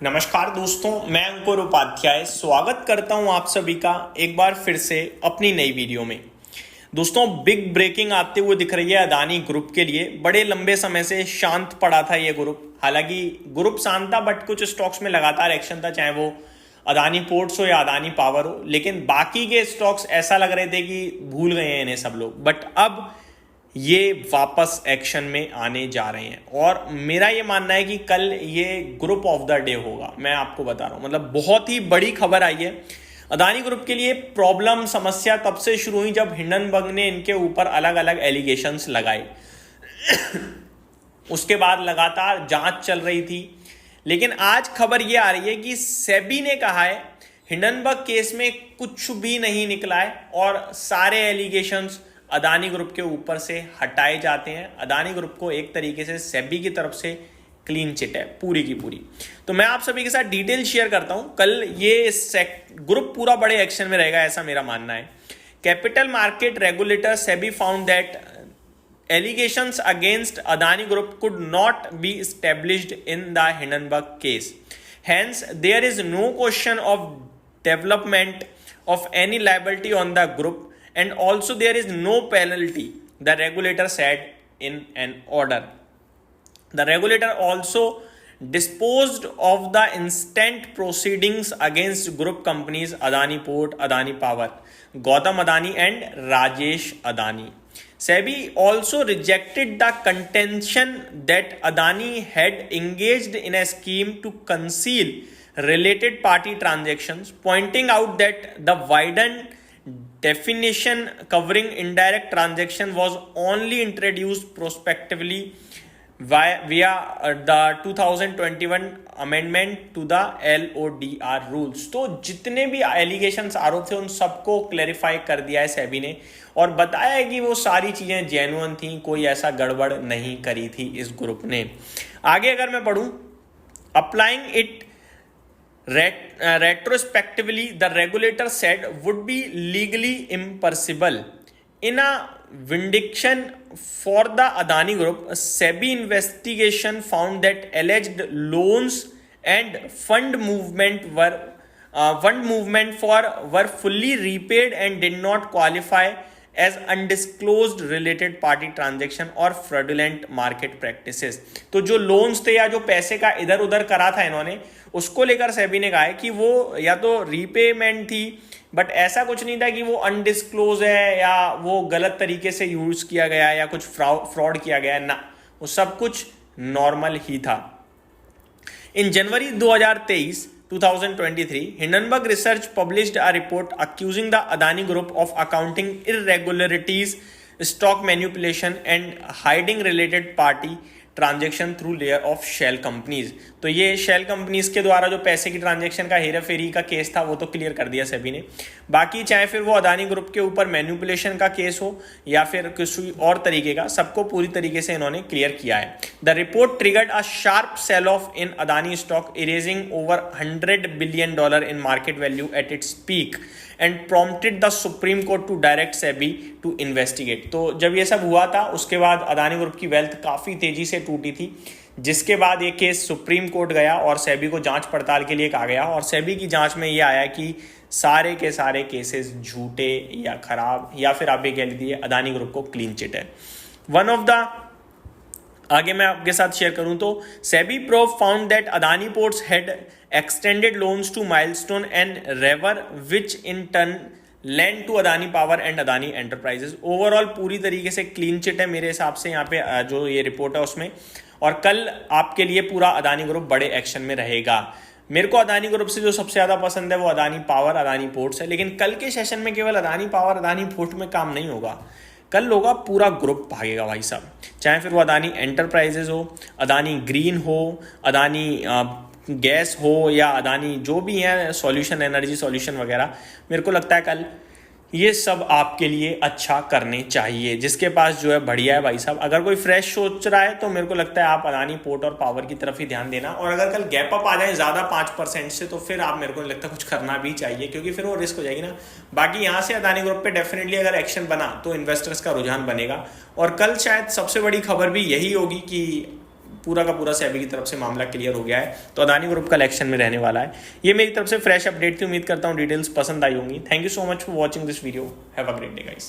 नमस्कार दोस्तों, मैं अंकुर उपाध्याय स्वागत करता हूं आप सभी का एक बार फिर से अपनी नई वीडियो में। दोस्तों, बिग ब्रेकिंग आते हुए दिख रही है अदानी ग्रुप के लिए। बड़े लंबे समय से शांत पड़ा था ये ग्रुप। हालांकि ग्रुप शांत था बट कुछ स्टॉक्स में लगातार एक्शन था, चाहे वो अदानी पोर्ट्स हो या अदानी पावर हो। लेकिन बाकी के स्टॉक्स ऐसा लग रहे थे कि भूल गए हैं इन्हें सब लोग, बट अब ये वापस एक्शन में आने जा रहे हैं। और मेरा ये मानना है कि कल ये ग्रुप ऑफ द डे होगा। मैं आपको बता रहा हूं, मतलब बहुत ही बड़ी खबर आई है अदानी ग्रुप के लिए। प्रॉब्लम समस्या तब से शुरू हुई जब हिंडनबर्ग ने इनके ऊपर अलग अलग एलिगेशंस लगाए। उसके बाद लगातार जांच चल रही थी, लेकिन आज खबर ये आ रही है कि सेबी ने कहा है हिंडनबर्ग केस में कुछ भी नहीं निकला है और सारे एलिगेशंस अदानी ग्रुप के ऊपर से हटाए जाते हैं। अदानी ग्रुप को एक तरीके से सेबी की तरफ से क्लीन चिट है पूरी की पूरी। तो मैं आप सभी के साथ डिटेल शेयर करता हूं। कल ये ग्रुप पूरा बड़े एक्शन में रहेगा, ऐसा मेरा मानना है। Capital market regulator SEBI found that allegations against Adani Group could not be established in the Hindenburg case. Hence, there is no question of development of any liability on the group, and also there is no penalty, the regulator said in an order. The regulator also disposed of the instant proceedings against group companies Adani Port, Adani Power, Gautam Adani and Rajesh Adani. SEBI also rejected the contention that Adani had engaged in a scheme to conceal related party transactions, pointing out that the widened definition covering indirect transaction was only introduced prospectively via the 2021 amendment to the LODR rules। तो जितने भी allegations आरोप थे उन सबको clarify कर दिया है सेबी ने और बताया है कि वो सारी चीजें जेन्युइन थी, कोई ऐसा गड़बड़ नहीं करी थी इस ग्रुप ने। आगे अगर मैं पढ़ूं, applying it retrospectively, the regulator said would be legally impossible. In a vindication for the Adani Group, a SEBI investigation found that alleged loans and fund movement were fully repaid and did not qualify as undisclosed related party transaction और fraudulent market practices। तो जो loans थे या जो पैसे का इधर उधर करा था इन्होंने, उसको लेकर सेबी ने कहा है कि वो या तो रीपेमेंट थी, बट ऐसा कुछ नहीं था कि वो अनडिस्क्लोज है या वो गलत तरीके से यूज किया गया या कुछ फ्रॉड किया गया ना, वो सब कुछ नॉर्मल ही था। इन जनवरी 2023, Hindenburg Research published a report accusing the Adani Group of accounting irregularities, stock manipulation and hiding related party transaction through layer of shell companies. तो ये शेल कंपनीज के द्वारा जो पैसे की ट्रांजेक्शन का हेरा फेरी का केस था वो तो क्लियर कर दिया सेबी ने। बाकी चाहे फिर वो अदानी ग्रुप के ऊपर मैनिपुलेशन का केस हो या फिर किसी और तरीके का, सबको पूरी तरीके से इन्होंने क्लियर किया है। The report triggered a sharp sell off in Adani stock, erasing over $100 billion in market value at its peak and prompted the Supreme Court to direct SEBI to investigate. तो जब ये सब हुआ था उसके बाद अदानी ग्रुप की वेल्थ काफ़ी तेजी से टूटी थी, जिसके बाद ये केस सुप्रीम कोर्ट गया और सेबी को जांच पड़ताल के लिए कहा गया। और सेबी की जांच में ये आया कि सारे के सारे केसेस झूठे या खराब, या फिर आप ये कह लीजिए अदानी ग्रुप को क्लीन चिट है। वन ऑफ द आगे मैं आपके साथ शेयर करूं तो SEBI probe found that Adani ports had extended loans to milestone and Rehvar which in turn lent to Adani power and Adani enterprises. Overall पूरी तरीके से क्लीन चिट है मेरे हिसाब से यहाँ पे जो ये रिपोर्ट है उसमें। और कल आपके लिए पूरा अदानी ग्रुप बड़े एक्शन में रहेगा। मेरे को अदानी ग्रुप से जो सबसे ज़्यादा पसंद है वो अदानी पावर, अदानी पोर्ट्स है। लेकिन कल के सेशन में केवल अदानी पावर, अदानी पोर्ट में काम नहीं होगा, कल होगा पूरा ग्रुप भागेगा भाई साहब। चाहे फिर वो अदानी एंटरप्राइजेज हो, अदानी ग्रीन हो, अदानी गैस हो या अदानी जो भी है सॉल्यूशन, एनर्जी सॉल्यूशन वगैरह, मेरे को लगता है कल ये सब आपके लिए अच्छा करने चाहिए। जिसके पास जो है बढ़िया है भाई साहब। अगर कोई फ्रेश सोच रहा है तो मेरे को लगता है आप अदानी पोर्ट और पावर की तरफ ही ध्यान देना। और अगर कल गैप अप आ जाए ज़्यादा 5% से तो फिर आप, मेरे को नहीं लगता कुछ करना भी चाहिए, क्योंकि फिर वो रिस्क हो जाएगी ना। बाकी यहाँ से अदानी ग्रुप पे डेफिनेटली अगर एक्शन बना तो इन्वेस्टर्स का रुझान बनेगा। और कल शायद सबसे बड़ी खबर भी यही होगी कि पूरा का पूरा सेबी की तरफ से मामला क्लियर हो गया है, तो अदानी ग्रुप कल एक्शन में रहने वाला है। ये मेरी तरफ से फ्रेश अपडेट थी, उम्मीद करता हूँ डिटेल्स पसंद आई होंगी। Thank you so much for watching this video, have a great day guys.